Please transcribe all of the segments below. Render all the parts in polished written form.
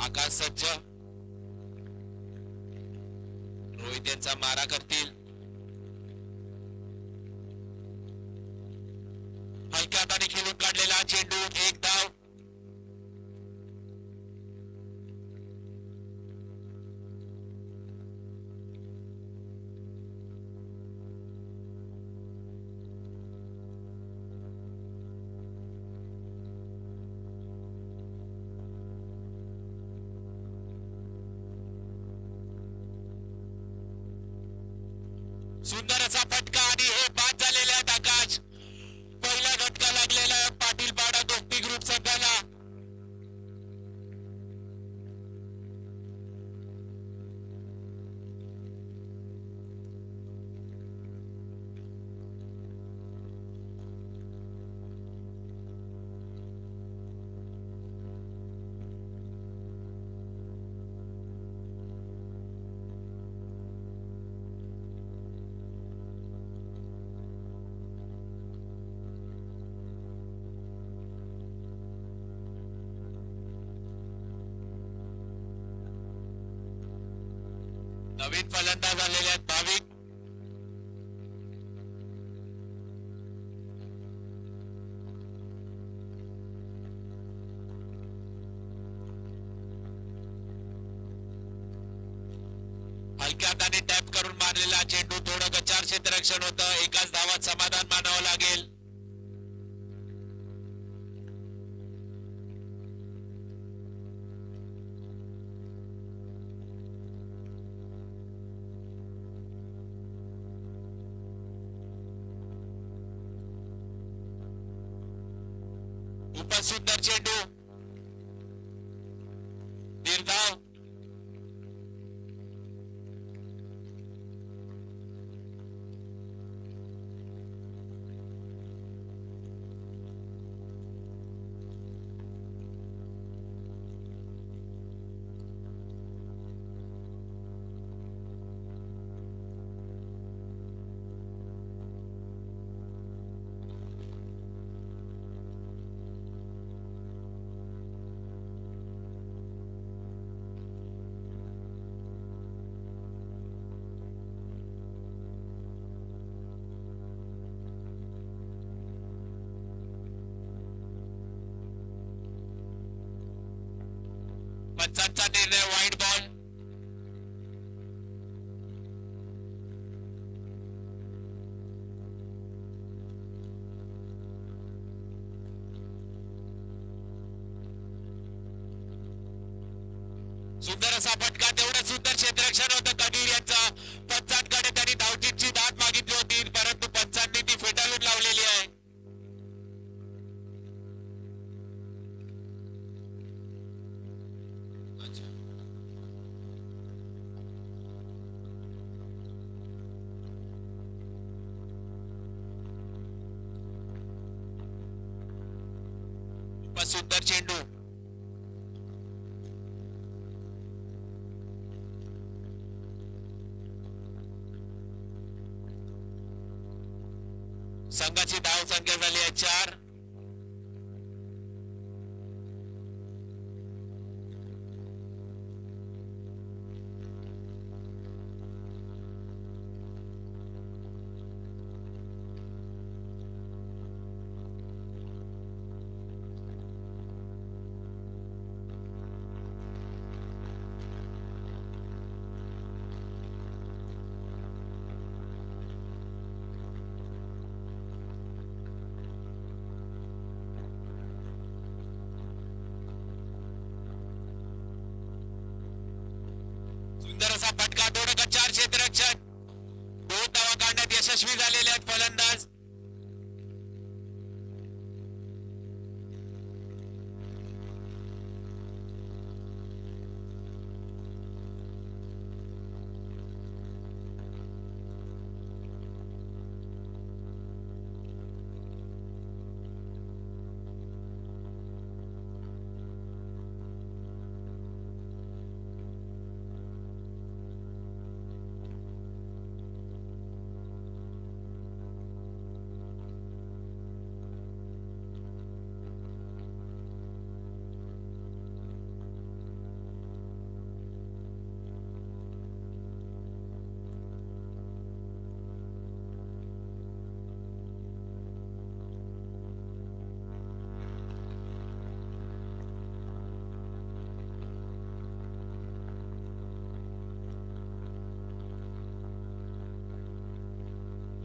आकाश सज्ज. रोहित यांचा मारा करतील. हलक्या हाताने खेळून काढलेला चेंडू, एक धाव. सुंदर असा फटका आणि हे बाद झालेले आहेत आकाश. पहिला झटका लागलेला आहे पाटील पाडा गोष्टी ग्रुप संघाला. नवीन फलंदाज आलेले आहेत भाविक. हलक्या हाताने टॅप करून मारलेला चेंडू, थोडं गचार क्षेत्ररक्षण होतं. एकाच धावात समाधान मानावं लागेल. खूपच सुंदर चेंडू, निर्धाव. पंचांचा निर्णय, वाईड बॉल. सुंदर असा फटका, तेवढं सुंदर क्षेत्ररक्षण होतं कबीर यांचा. पंचांकडे त्यांनी धावचीची दाद मागितली होती, परंतु पंचांनी ती फेटाळून लावलेली आहे. सुंदर चेंडू, संघाची धाव संख्या झाली आहे 4. सुंदर असा फटका, दोन गच्चार क्षेत्ररक्षण, 2 धावा काढण्यात यशस्वी झालेले आहेत फलंदाज.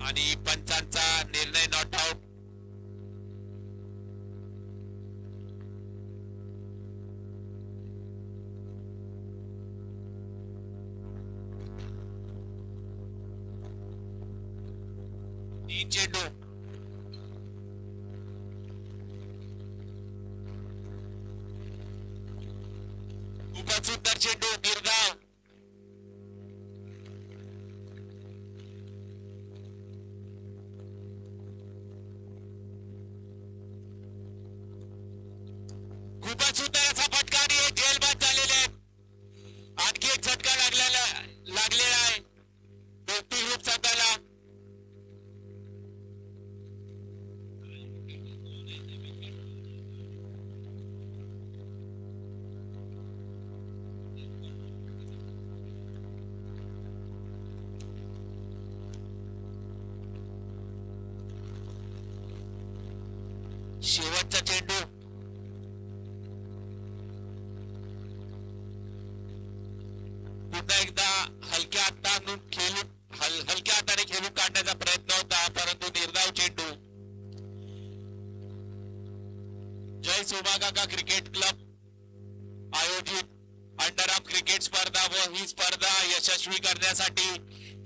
आणि पंचांचा निर्णय नॉट आउट. तीन चेंडू. खूपच सुंदर चेंडू निर्धाव. खूपच सुंदर असा फटका आणि एक झेलबाद झालेले आहेत. आणखी एक झटका लागलेला आहे दोस्ती ग्रुप संघाला. शेवटचा चेंडू. पुन्हा एकदा हलक्या हाताने खेळून काढण्याचा प्रयत्न होता, परंतु निर्धाव चेंडू. जय सोमाकाका क्रिकेट क्लब आयोजित अंडरआर्म क्रिकेट स्पर्धा व ही स्पर्धा यशस्वी करण्यासाठी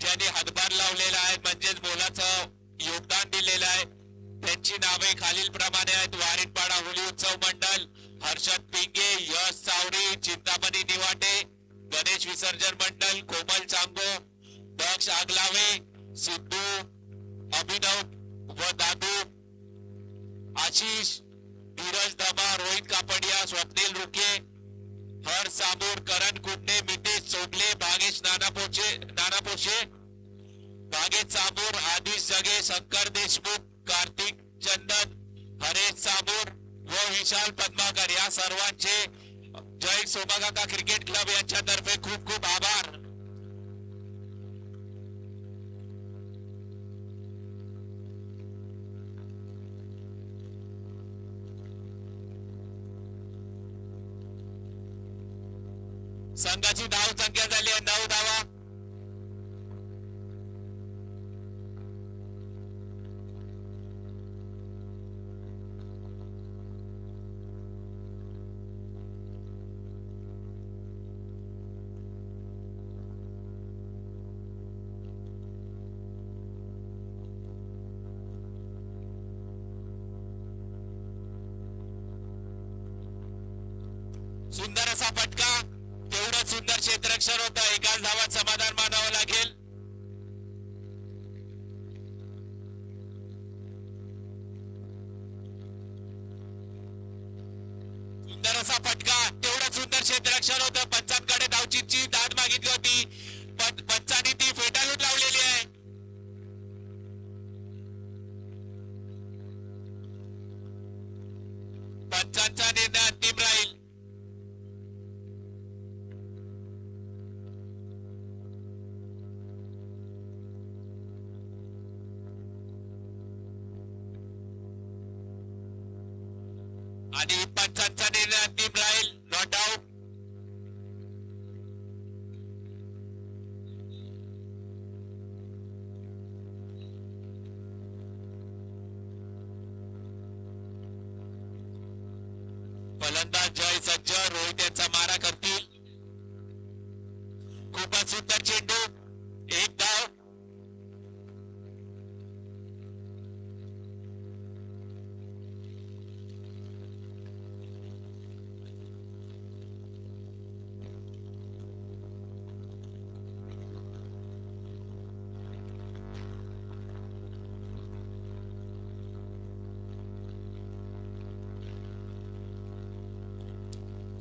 ज्यांनी हातभार लावलेला आहे, म्हणजेच मोलाचं योगदान दिलेलं आहे, त्यांची नावे खालील प्रमाणे आहेत. वारीनपाडा होली उत्सव मंडळ, हर्षद पिंगे, यश सावरी, चिंतामणी निवाटे, गणेश विसर्जन मंडळ, कोमल चांगो, दक्ष आगलावे, सिद्धू, अभिनव व दादू, आशिष, धीरज धमा, रोहित कापडिया, स्वप्नील रुके, हर सामूर, करण कुंडे, मितेश चोगले, भागेश नानापोशे, भागेश सामूर, आदिश जगे, शंकर देशमुख, कार्तिक चंदन, हरेश सामूर व विशाल पद्माकर या सर्वांचे जय सोमाकाका क्रिकेट क्लब यांच्यातर्फे खूप खूप आभार. संघाची धाव संख्या झाली आहे 9 धावा. सुंदर असा फटका, तेवढं सुंदर क्षेत्ररक्षण होतं. एकाच धावात समाधान मानावं लागेल. सुंदर असा फटका, तेवढं सुंदर क्षेत्ररक्षण होतं. पंचांकडे धावचीची दाद मागितली होती, पण पंचांनी ती फेटाळून लावलेली आहे. पंचांचा निर्णय अंतिम राहील. आणि पंचांचा निर्णय अंतिम राहील, नॉट आउट. फलंदाज जय सज्ज, रोहित यांचा मारा करतील. खूपच सुंदर चेंडू, एक धाव.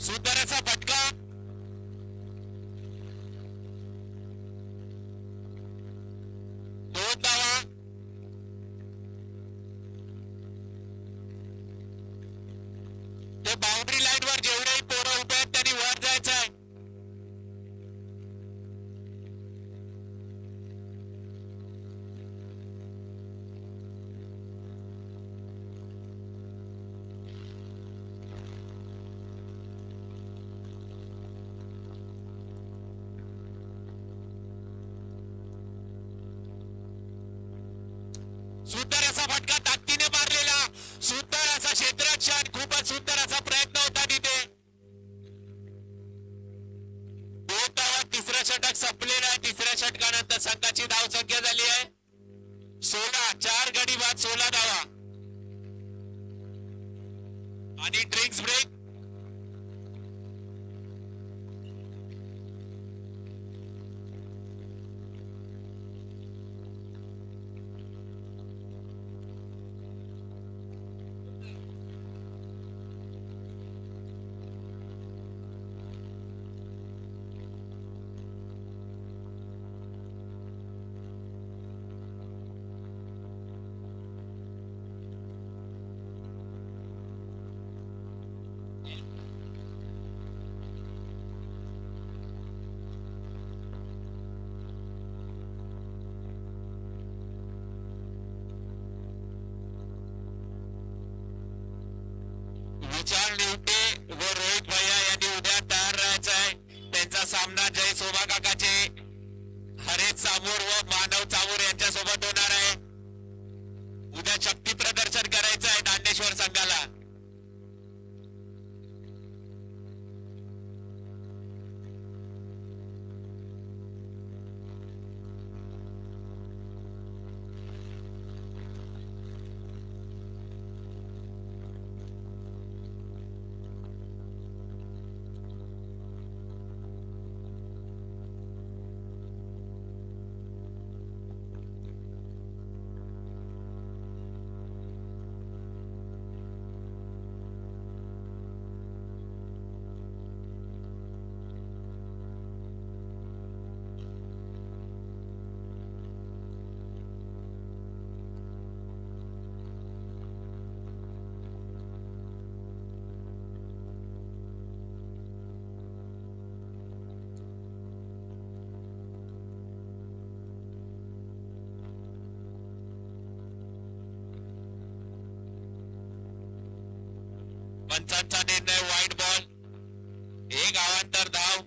सुंदर असा फटका, दोन धावा. ते बाउंड्री लाईन वर जेवढेही पोरं उभे आहेत त्यांनी वर जायचं आहे. सुंदर असा फटका ताकदीने मारलेला, सुंदर असा क्षेत्ररक्षण, खूपच सुंदर असा प्रयत्न होता तिथे. 2 धावात तिसरं षटक संपलेलं आहे. तिसऱ्या षटकानंतर संघाची धावसंख्या झाली आहे 16. 4 गडी बाद 16 धावा. आणि ड्रिंक्स ब्रेक. विचार निवटे व रोहित भैया यांनी उद्या तयार राहायचं आहे. त्यांचा सामना जय शोभा काकाचे हरेश चामूर व मानव चामूर यांच्या सोबत होणार आहे. उद्या शक्ती प्रदर्शन करायचं आहे दांडेश्वर संघाला. पंचांचा निर्णय वाईट बॉल. 1 अवांतर धाव.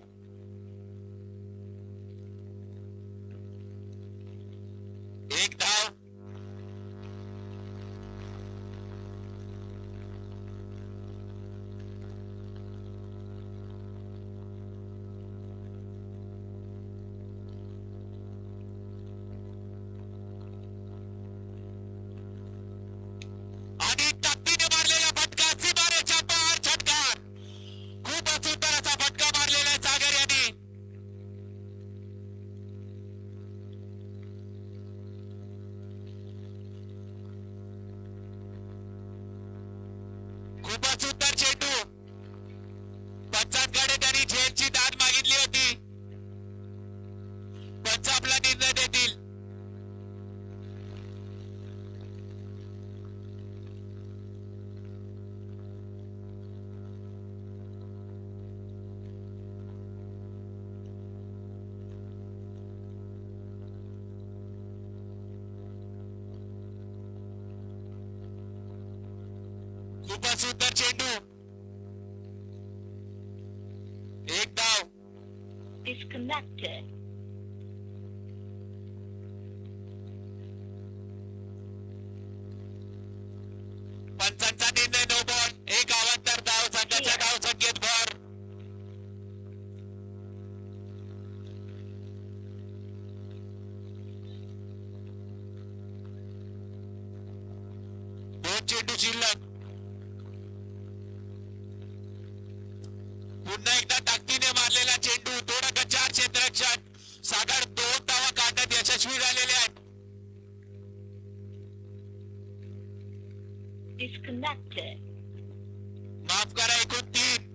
एक धाव. आणि ताकदीने मारलेला फटका सीमारेच्या पार षटकार. खूपच सुंदर असा फटका मारलेला आहे सागर यांनी. खूपच सुंदर चेंडू. पंचांकडे त्यांनी झेलची दाद मागितली होती. पंच आपला निर्णय देतील. खूपच सुंदर चेंडू. 1 धाव. Disconnected. पंचांचा निर्णय नो बॉल. 1 अवांतर धाव. संघाच्या धाव संख्येत भर. दोन चेंडू शिल्लक. पुन्हा एकदा ताकदीने मारलेला चेंडू. थोडा गच्चार क्षेत्ररक्षण. सागर 2 धावा काढण्यात यशस्वी झालेले आहेत. Disconnected. माफ करा, एकूण 3.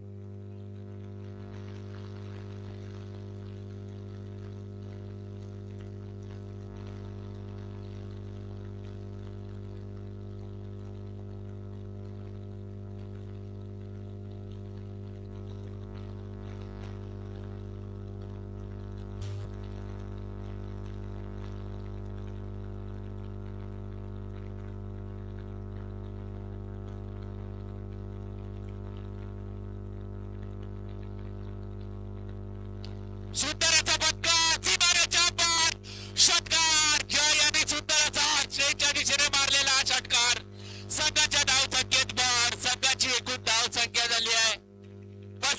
सुंदरचा फटका सीमारेच्या पार षटकार. जय यांनी सुंदर असा 6च्या दिशेने मारला.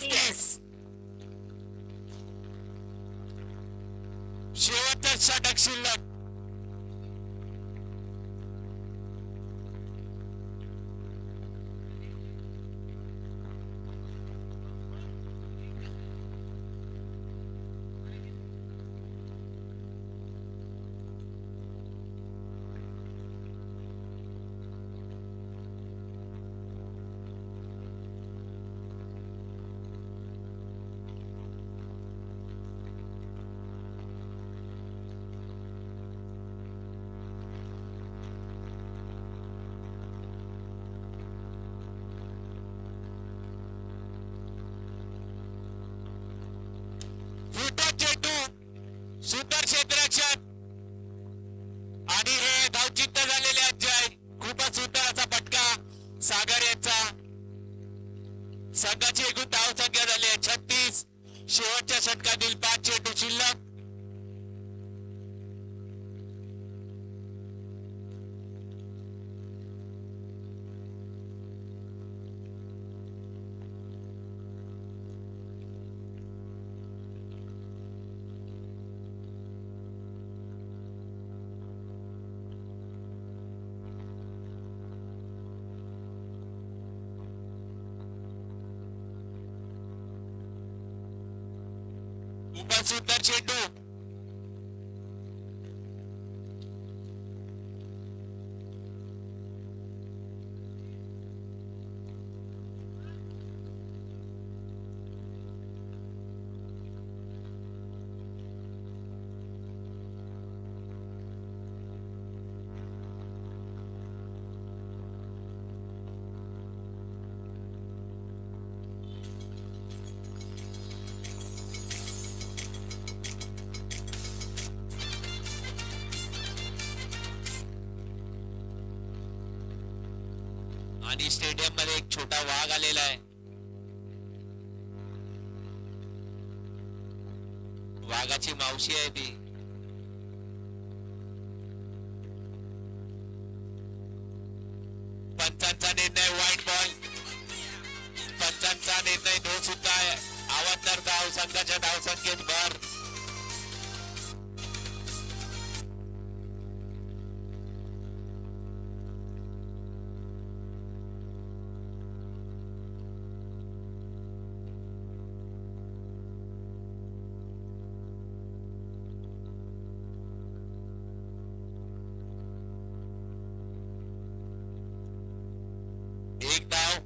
येस. शेवटचा षटक शिल्लक. सुंदर क्षेत्ररक्षण आणि हे धावचित्त झालेले अजय. खूपच सुंदर असा फटका सागर यांचा. संघाची एकूण धाव संख्या झाली आहे 36. शेवटच्या षटकातील 5 चेंडू शिल्लक. खूपच सुंदर चेंडू. आणि स्टेडियम मध्ये एक छोटा वाघ आलेला आहे. वाघाची मावशी आहे ती. पंचांचा निर्णय व्हाईट बॉल. पंचांचा निर्णय नो सुद्धा आहे. आवाजदार धाव संघाच्या धाव संख्येत भर. एक धाव.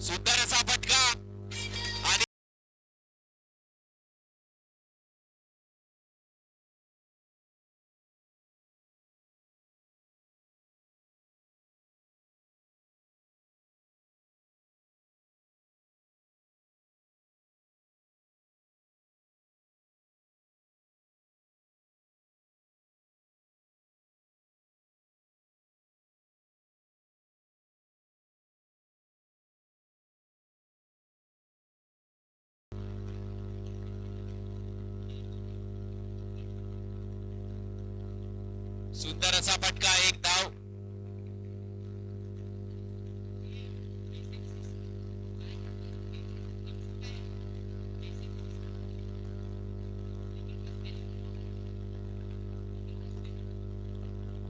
सुंदर असा फटका आणि सुंदर असा फटका. एक धाव.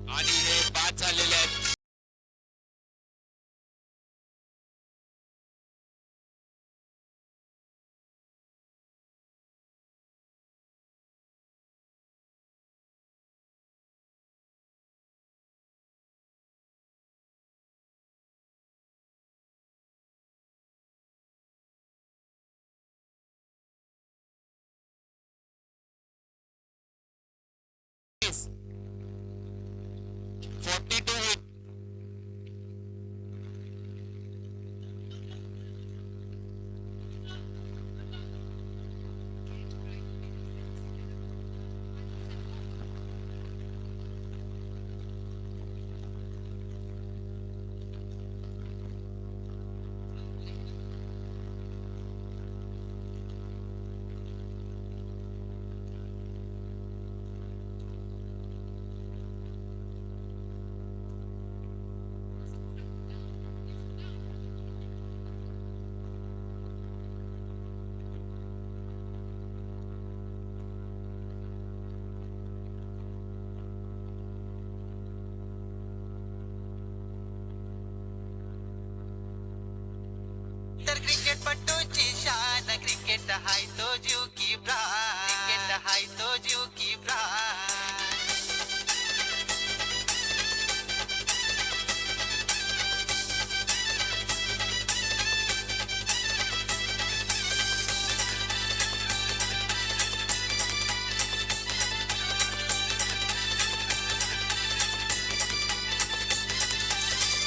आणि हे 5 झालेले आहेत. Yes. 42 hit. हाय तो जीव की प्राण, क्रिकेट हाय तो जीव की प्राण.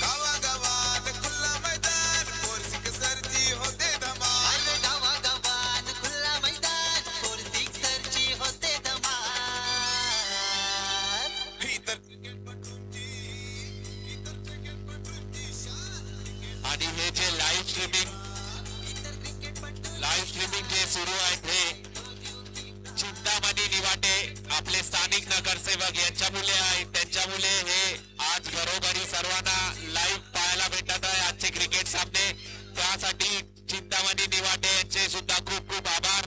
गावागावात खुल्ला मैदान पोर सिक्सरची होते धमाल. अरे गावागावात खुल्ला मैदान, फोर सिक्सरची होते धमाल. ही तर क्रिकेटपटूंची शान. आणि हे जे लाईव्ह स्ट्रीमिंग जे सुरू आहेत हे चिंतामणी निवाटे आपले स्थानिक नगरसेवक यांच्या मुले आहेत. त्यांच्या मुले हे आज घरोघरी सर्वांना लाईव्ह पाहायला भेटत आहे आजचे क्रिकेट सामने. त्यासाठी चिंतामणी निवाटे यांचे सुद्धा खूप खूप आभार.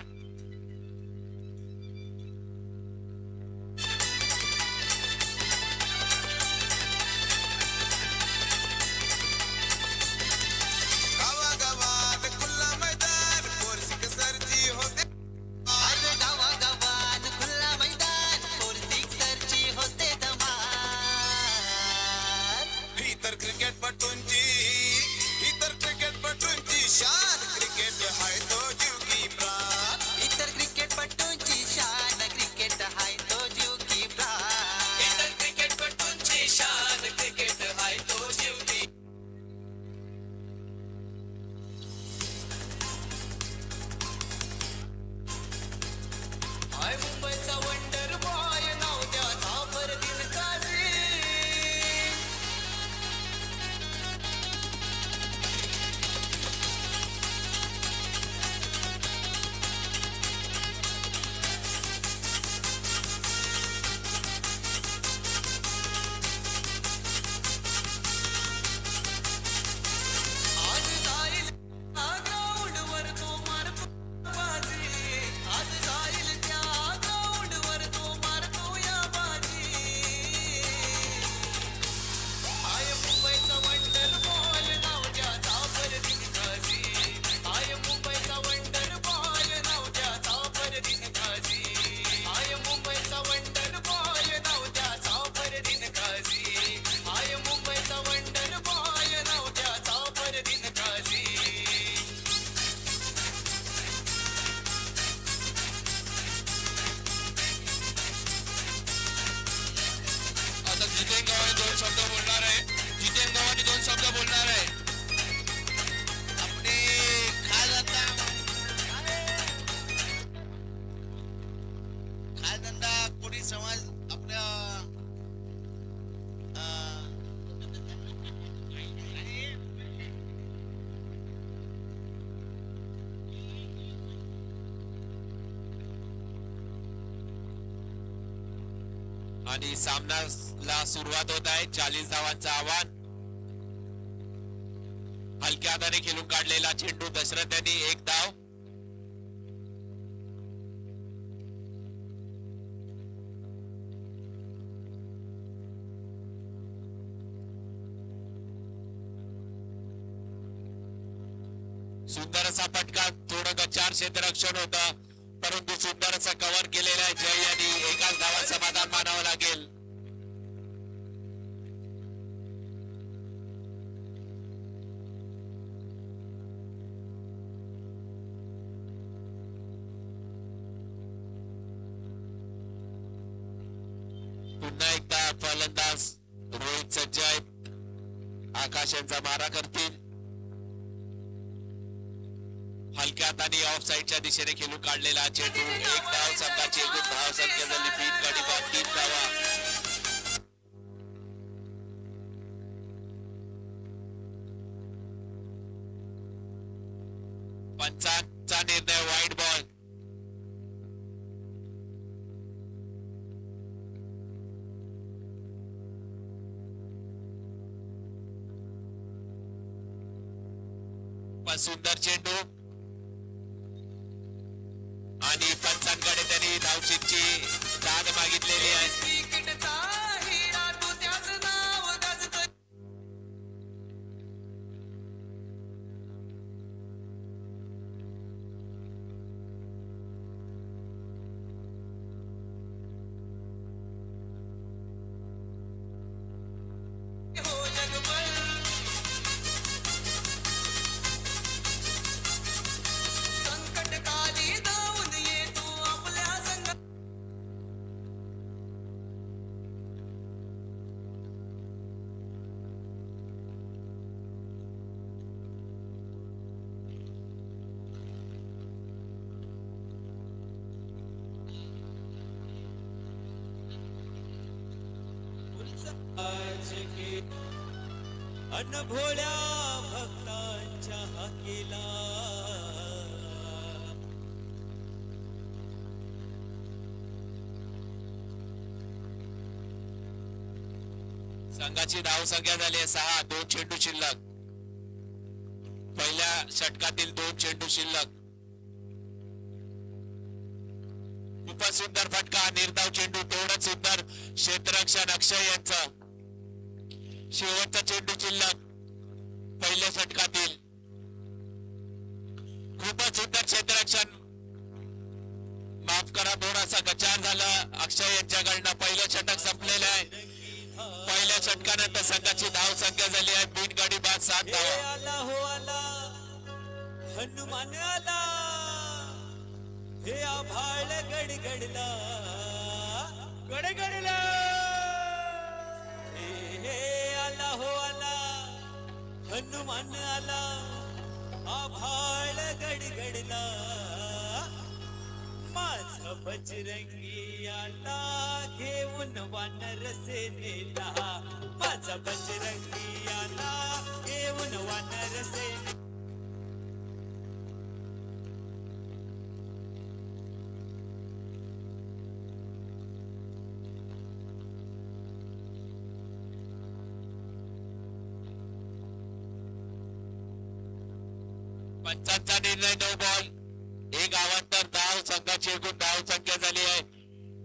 गावागावात खुल्ला मैदान पोर सिक्सरची होते. अरे गावागावात खुल्ला मैदान, फोर सिक्सरची होते धमाल. ही तर क्रिकेटपटूंची शान. क्रिकेट हाय तो जीव की प्राण. इतर क्रिकेटपटूंची शान, क्रिकेट हाय तो जीव की प्राण. क्रिकेटपटूंची शान क्रिकेट हाय तो जीव की. हाय मुंबईचा वंडर बॉय, नाव त्याचा फरदीन काझी. आज जाईल ग्राउंडवर तो मारतो बाजी, आज जाईल त्या ग्राउंडवर तो मारतो या बाजी. हाय मुंबईचा वंडर बॉय, नाव त्याचा फरदीन काझी. हाय मुंबईचा वंडर बॉय, नाव त्याचा फरदीन काझी. हाय मुंबईचा वंडर बॉय, नाव त्याचा फरदीन काझी. हाय मुंबईचा वंडर बॉय, नाव त्याचा फरदीन काझी. आता जितेन गव्हाणे दोन शब्द बोलणार आहे. जितेन गव्हाणे दोन शब्द बोलणार आहे. आपले खायधंदा कोळी समाज आपल्या आणि सामन्याला सुरुवात होत आहे. 40 धावांचं आव्हान. हलक्या हाताने खेळून काढलेला चेंडू दशरथ यांनी एक धाव. सुंदर असा फटका, थोडं गच्चार क्षेत्ररक्षण होतं परंतु सुंदर असं कव्हर केलेलं आहे जय यांनी. एकाच धावात समाधान मानावं लागेल. पुन्हा एकदा फलंदाज रोहित सज्ज आहेत. आकाश यांचा मारा करतील. हलक्या हाताने ऑफ साईडच्या दिशेने खेळून काढलेला चेंडू एक धाव. संघाची एकूण धाव संख्या झाली 3 गडी बाद 3 धावा. पंचांचा निर्णय वाईड बॉल. पण सुंदर चेंडू आणि पंचांकडे त्यांनी धावचीची दाद मागितलेली आहे. क्रिकेटचा हिरा तो त्याचं नाव गाजतं. अन भोळ्या भक्तांच्या हाकेला संघाची धाव संख्या झाली आहे 6. 2 चेंडू शिल्लक. पहिल्या षटकातील 2 चेंडू शिल्लक. खूपच सुंदर फटका, निर्धाव चेंडू, तेवढंच सुंदर क्षेत्ररक्षण अक्षय यांचं. शेवटचा चेंडू शिल्लक पहिल्या षटकातील. खूपच सुंदर क्षेत्ररक्षण. माफ करा, थोडासा गचार झाला अक्षय यांच्याकडनं. पहिलं षटक संपलेलं आहे. पहिल्या षटकानंतर संघाची धाव संख्या झाली आहे बिनगडी बाद 7 हे धावा. आला हो आला हनुमान आला हे आभाळ गडगडला गडगडला हे आला हो आला हनुमान आला आभाळ गडगडला माझा बजरंगी आला घेऊन वानर सेनेला माझा बजरंगी आला घेऊन वानर सेनेला पंचांचा निर्णय 9 बॉल 1 अवांतर धाव. संघाची एकूण धाव संख्या झाली आहे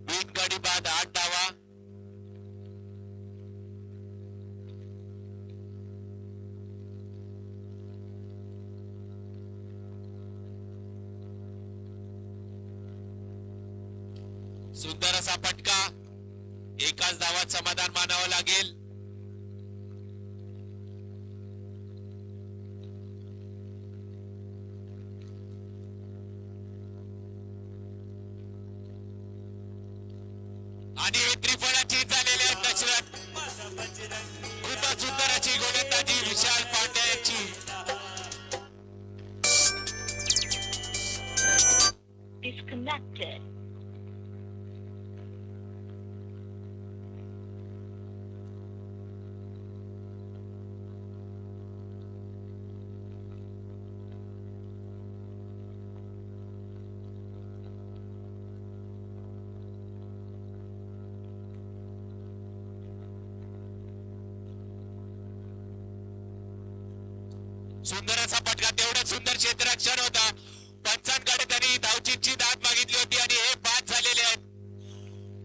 बिनगडी बाद 8 धावा. सुंदर असा फटका. एकाच धावात समाधान मानावं लागेल. आणि हे त्रिफळाची झालेली आहे दशरथ. माझा बजरंगी खूपच सुंदर अशी गोलंदाजी विशाल पांड्या यांची. Disconnected. सुंदर असा फटका, तेवढं सुंदर क्षेत्ररक्षण होता. पंचांकडे त्यांनी धावचीची दाद मागितली होती आणि हे बाद झालेले आहेत.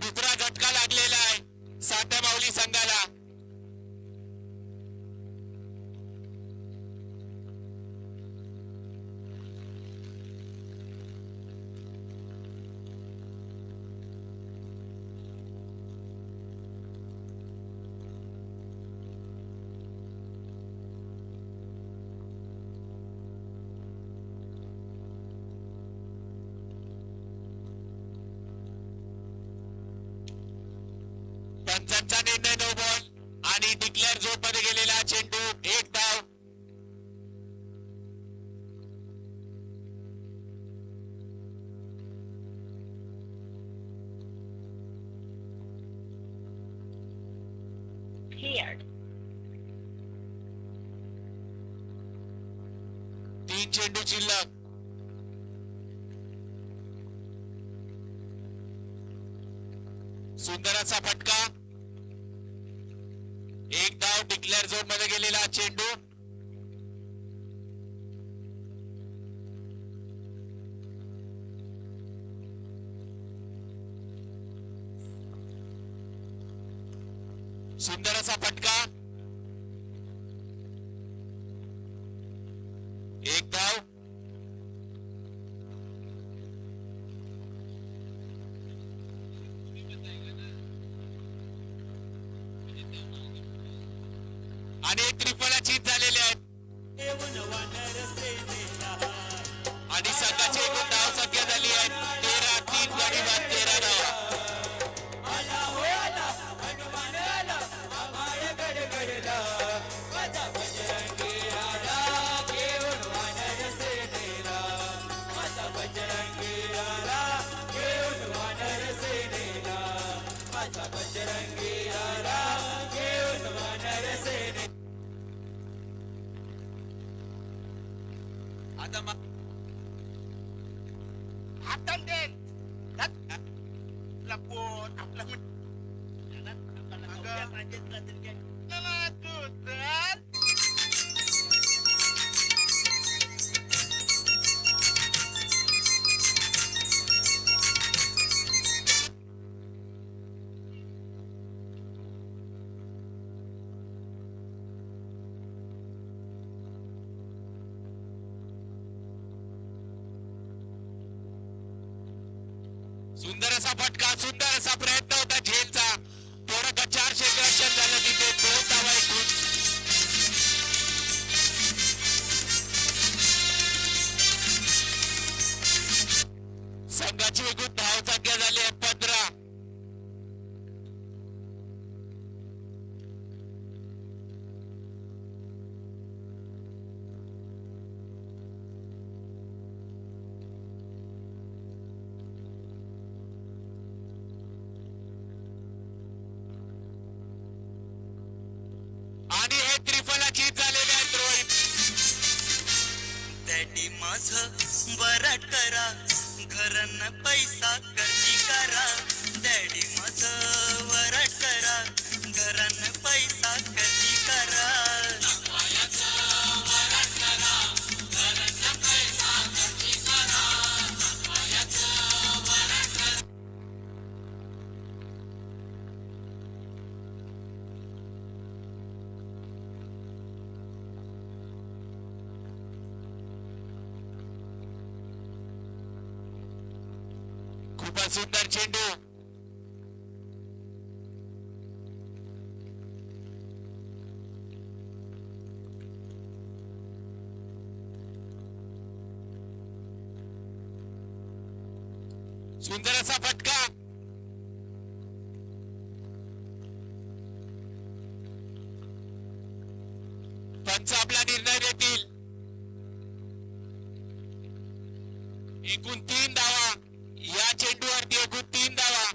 दुसरा झटका लागलेला आहे साठ्या माऊली संघाला. पंचांचा निर्णय 9 बॉल आणि डिक्लेअर झोन मध्ये गेलेला चेंडू 1 धाव. Cleared. 3 चेंडू शिल्लक. सुंदर असा फटका. 1 धाव. डिक्लेअर झोन मध्ये गेलेला चेंडू. सुंदर असा फटका. 1 धाव. आणि एक त्रिफळाची झालेले आहेत घेऊन वानर सेनेला आणि संघाची एकूण धाव संख्या झाली आहे 13. 3 गडी बाद 13 धाव. आला हो आला हनुमान आला आभाळ गडगडला माझा बजरंगी आला घेऊन वानर सेनेला माझा बजरंगी आला घेऊन वानर सेनेला माझा बजरंगी आला घेऊन वानर सेनेला आता हातात दे आपला पोट आपला तू तर सुंदर असा फटका, सुंदर असा प्रयत्न होता झेलचा. थोडं का 4 क्षेत्ररक्षण झालं तिथे 2 धावा एकूण. संघाची एकूण धावसंख्या झाली आहे 15. आणि हे त्रिफलाचीत झालेले आहेत रोहित. डॅडी माझं वराट करा घरन पैसा कर्जी करा डॅडी माझं वराट करा घरन पैसा कर्जी करा खूपच सुंदर चेंडू. सुंदर असा फटका. पंच आपला निर्णय देतील. एकूण 3 धावा या चेंडूवरती, एकूण 3 धावा.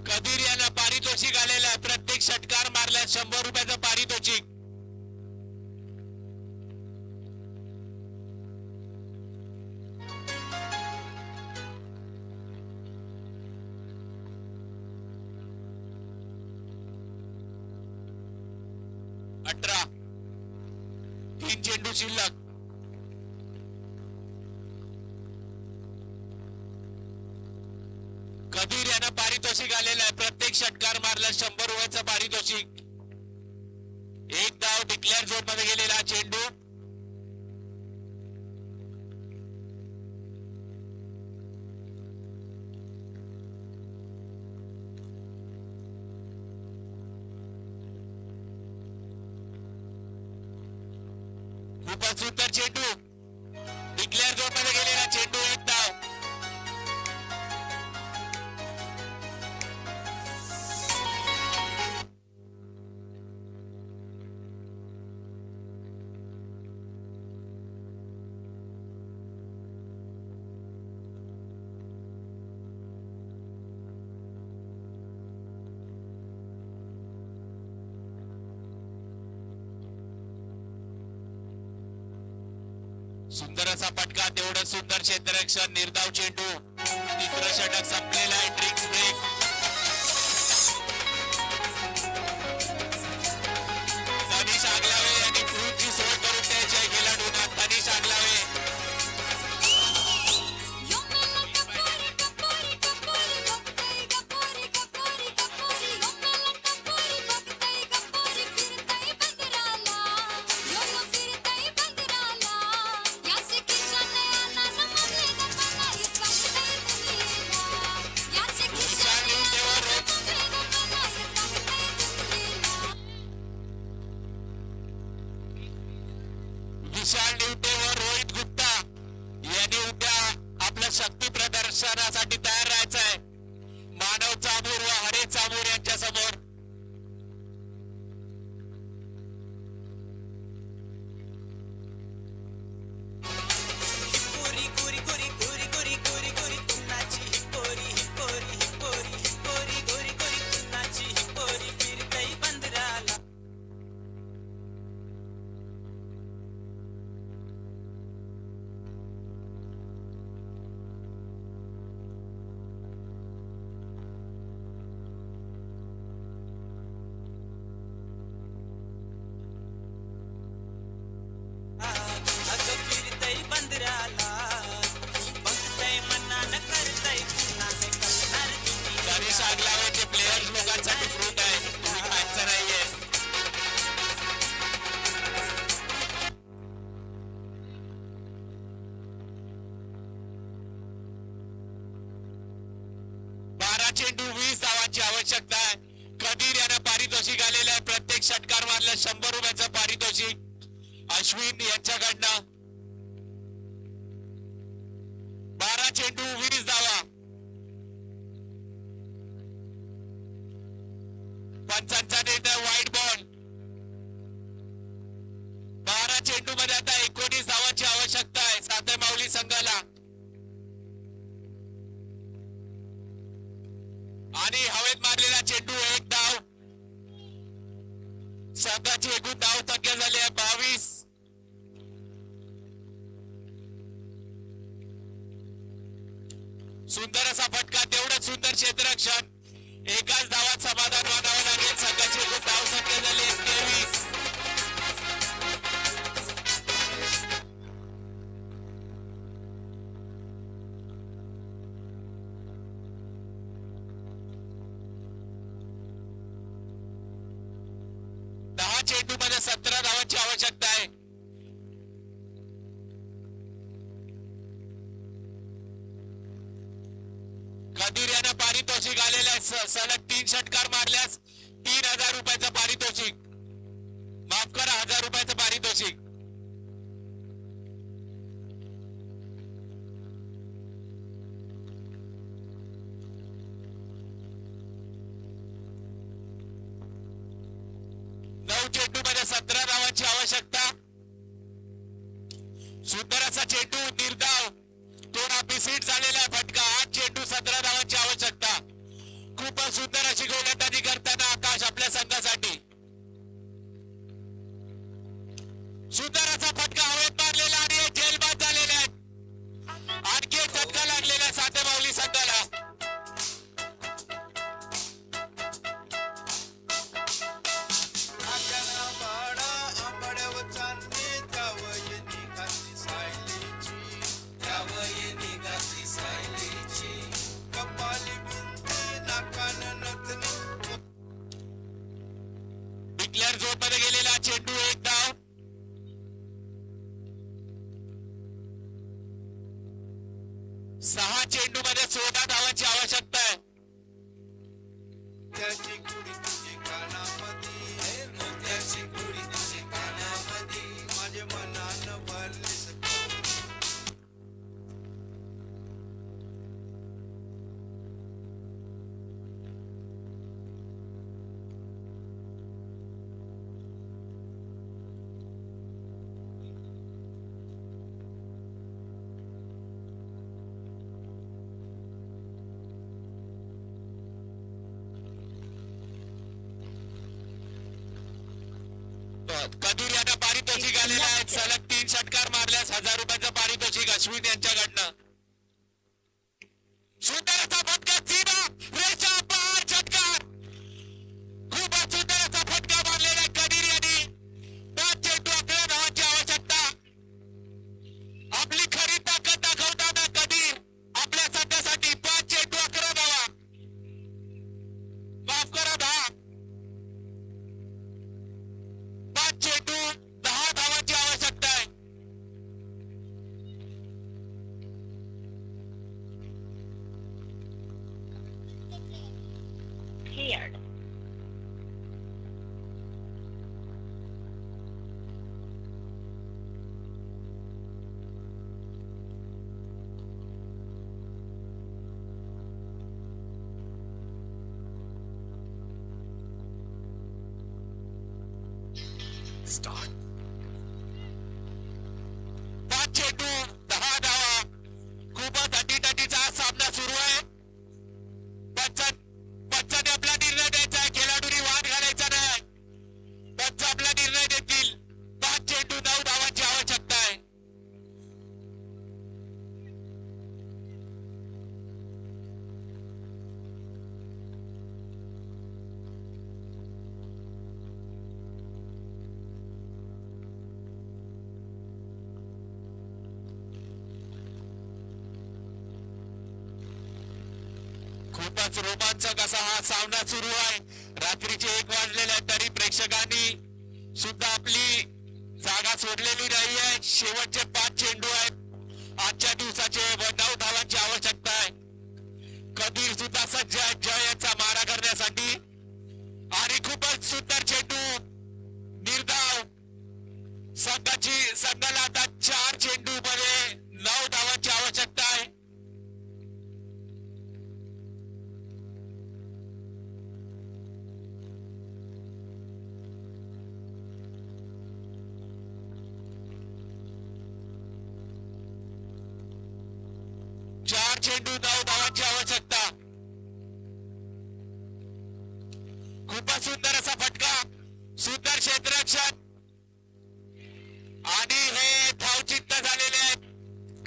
कबीर यांना पारितोषिक आलेलं आहे. प्रत्येक षटकार मारल्यास 100 रुपयाचं पारितोषिक. अठरा 3 चेंडू शिल्लक. कबीर यांना पारितोषिक आलेलं आहे. प्रत्येक षटकार मारल्यास 100 रुपयाचं पारितोषिक. 1 धाव डिक्लेअर झोन मध्ये गेलेला हा चेंडू. खूपच सुंदर चेंडू. डिक्लेअर झोन मध्ये गेलेला चेंडू. 1 धाव. सुंदर असा फटका. तेवढं सुंदर क्षेत्ररक्षण. निर्धाव चेंडू. तिसरं षटक संपलेलं आहे. Drinks break. तनिष आगलावे यांनी फ्रूटची सोय करून द्यायची खेळाडूंना. तनिष आगलावे विशाल विष आग लावायचे प्लेयर्स लोकांसाठी फ्रूट आहे, तुम्ही खायचं नाहीये. बारा चेंडू 20 धावांची आवश्यकता आहे. कबीर यांना पारितोषिक आलेलं आहे. प्रत्येक षटकार मारलं 100 रुपयाचं पारितोषिक अश्विन यांच्याकडनं. 12 चेंडू 20 धावा. पंचांचा निर्णय वाईट बॉल. 12 चेंडू मध्ये आता 19 धावांची आवश्यकता आहे साते माऊली संघाला. आणि हवेत मारलेला चेंडू 1 धाव. संघाची एकूण धाव संख्या झाली आहे 22. सुंदर असा फटका, तेवढंच सुंदर क्षेत्ररक्षण. एकाच धावात समाधान मानावं लागेल. संघाची एकूण धाव संख्या झाली 23. चेंडू मध्ये 17 धावांची आवश्यकता आहे. कबीर यांना पारितोषिक आलेलं आहे. सलग 3 षटकार मारल्यास 3000 रुपयाचं पारितोषिक. माफ करा, 1000 रुपयाचं पारितोषिक. चेंडू मध्ये 17 धावांची आवश्यकता. सुंदर असा चेंडू, निर्धाव, थोडा बिसीट झालेला आहे फटका. 8 चेंडू 17 धावांची आवश्यकता. खूपच सुंदर अशी गोलंदाजी करताना आकाश आपल्या संघासाठी. सुंदर असा फटका हवेत मारलेला आणि जेलबाद झालेला आहे. आणखी एक फटका लागलेला आहे साते माऊली संघाला. आकाना बाळा आंबाड्यावर चांदणी त्यावय निघाली सायलीची, त्यावय निघाली सायलीची. कपाली बिंदी नाकान नथनी. डिक्लेअर झोन मध्ये गेलेला चेंडू 1 धाव. सहा चेंडू मध्ये 16 धावांची आवश्यकता आहे. त्याची कुडी तुझी कानामध्ये, त्याची कुडी तुझी कानामध्ये. माझे मनानं भरली सकाळी. कबीर यांना पारितोषिक आलेलं आहे. सलग 3 षटकार मारल्यास 1000 रुपयाचं पारितोषिक अश्विन यांच्याकडनं. सुंदर असा फटका, सीधा रेषा पार षटकार. खूपच सुंदर असा फटका मारलेला आहे कबीर यांनी. 5 चेंडू 11 धावांची आवश्यकता. आपली खरी ताकद दाखवताना कबीर आपल्या संघासाठी 5 चेंडू 11 धावा. माफ करा, 10. 5 चेंडू 10 धावांची आवश्यकता आहे. Cleared. स्टार्ट. 5 चेंडू 10 धावा. खूपच अटीतटीचा हा सामना सुरू आहे. पंचाने आपला निर्णय द्यायचा आहे. खेळाडूंनी वाद घालायचा नाही. पंच आपला निर्णय देतील. 5 चेंडू 9 धावांची आवश्यकता आहे. खूपच रोमांचक असा हा सामना सुरू आहे. रात्रीचे 1 वाजलेले आहेत तरी प्रेक्षकांनी सुद्धा आपली जागा सोडलेली नाही आहे. शेवटचे 5 चेंडू आहेत आजच्या दिवसाचे व 9 धावांची आवश्यकता आहे. कबीर सुद्धा सज्ज आहे जय यांचा मारा करण्यासाठी आणि खूपच सुंदर चेंडू निर्धाव संघाला आता 4 चेंडू मध्ये 9 धावांची आवश्यकता आहे. चेंडू 9 धावांची आवश्यकता. खूपच सुंदर असा फटका सुंदर क्षेत्ररक्षण आणि हे धावचित्त झालेले आहेत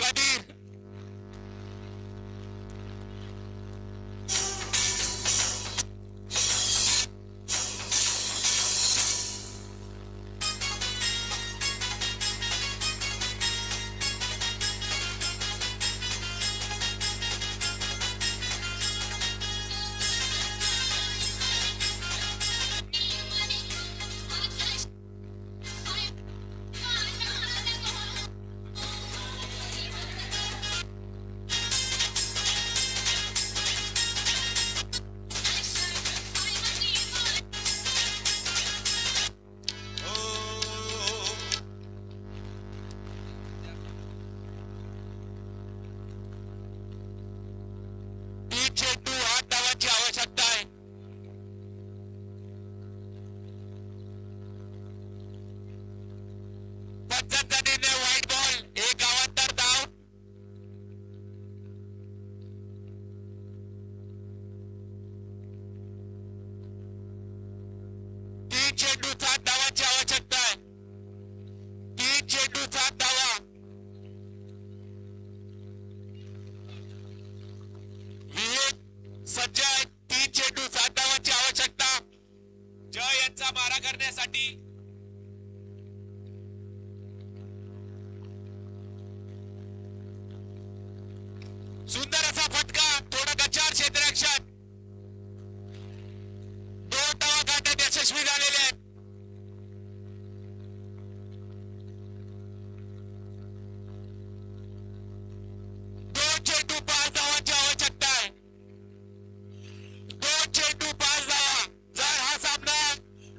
कबीर. चेंडू 8 धावांची आवश्यकता आहे. पंचांचा निर्णय व्हाईट बॉल 1 गावांतर धाव. तीन चेंडू 7 धावांची आवश्यकता आहे. 3 चेंडू 7 धावा. सज्ज आहे 3 चेंडू 7 धावांची आवश्यकता जय यांचा मारा करण्यासाठी. सुंदर असा फटका थोडा गचार क्षेत्ररक्षण 2 धावा काढण्यात यशस्वी झालेले आहेत. 2 चेंडू 5 धावांची आवश्यकता आहे. 2 चेंडू 5 धावा. जर हा सामना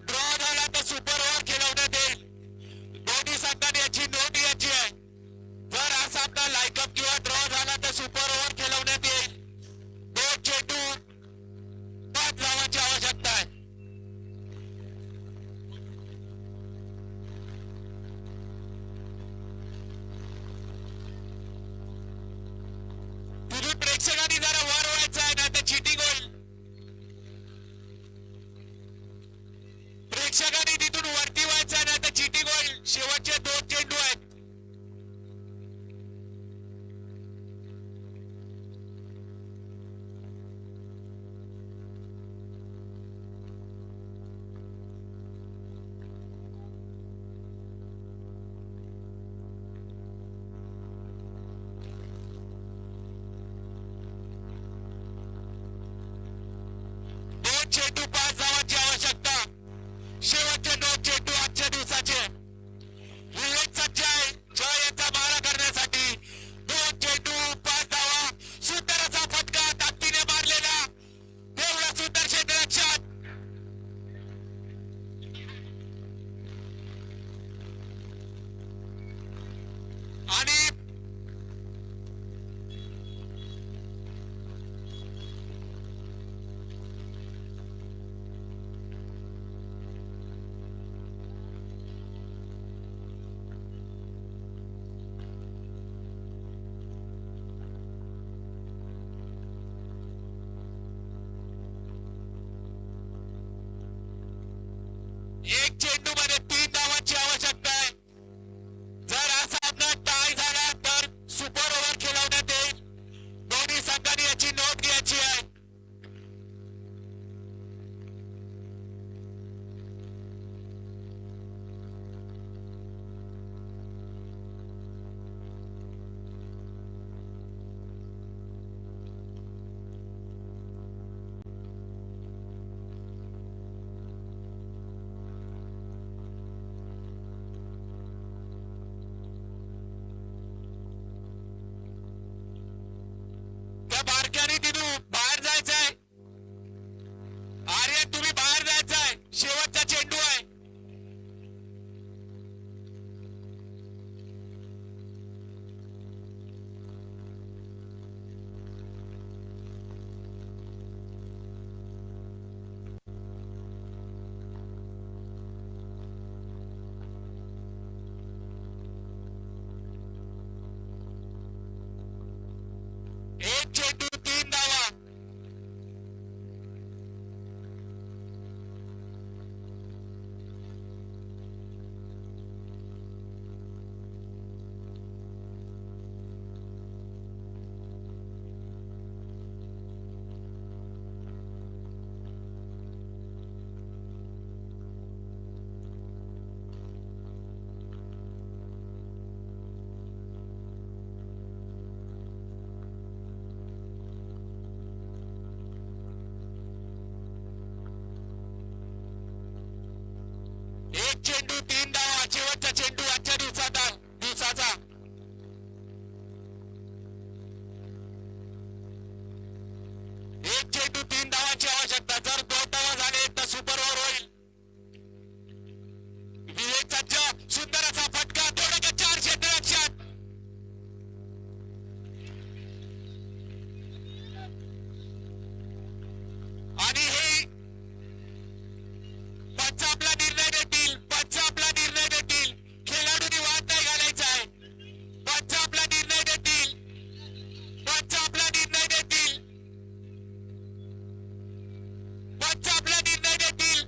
ड्रॉ झाला तर सुपर ओव्हर खेळवण्यात येईल. दोन्ही संघांनी याची नोंद घ्यायची आहे. जर हा सामना लाईकअप किंवा ड्रॉ झाला तर सुपर ओव्हर खेळवण्यात येईल. 2 चेंडू 5 धावांची आवश्यकता आहे. तिथून प्रेक्षकांनी जरा वर व्हायचं आहे ना तर चिटिंग होईल. प्रेक्षकांनी तिथून वरती व्हायचं आहे ना तर चिटिंग होईल. शेवटचे 2 चेंडू आहेत. चेंडू 5 धावांची आवश्यकता. शेवटचे 2 चेंडू आजच्या दिवसाचे. विवेक सज्ज आहे जय यांचा मारा करण्यासाठी. 2 चेंडू 5 धावा. सुंदर असा फटका ताकदीने मारलेला एवढा सुंदर क्षेत्ररक्षण आणि एक चेंडू मध्ये 3 धावांची आवश्यकता आहे. जर हा सामना टाय झाला तर सुपर ओव्हर खेळवण्यात येईल. दोन्ही संघांनी याची नोंद घ्यायची आहे. चेंडू 3 धावा शेवटचा चेंडू आजच्या दिवसाचा एक चेंडू 3 धावांची आवश्यकता जर 2 धावा झाले तर सुपर ओव्हर होईल विवेक सज्ज सुंदर असा फटका थोडं 4 क्षेत्ररक्षक आणि हे पंच आपला निर्णय देतील खेळाडूंनी वाद नाही घालायचा आहे पंच आपला निर्णय देतील पंच आपला निर्णय देतील पंच आपला निर्णय देतील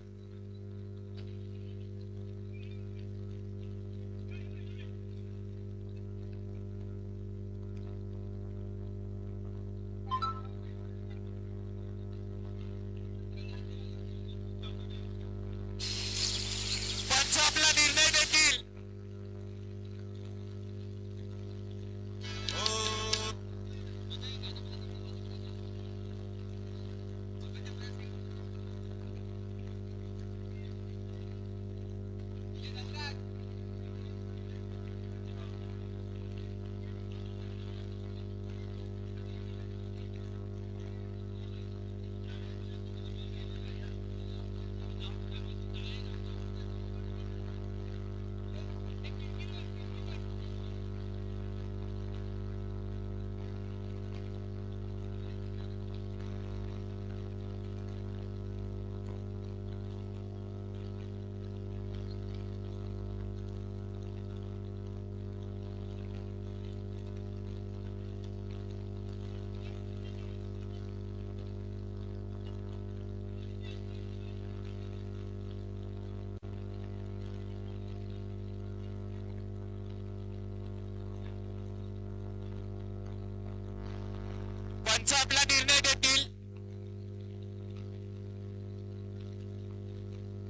पंच आपला निर्णय देतील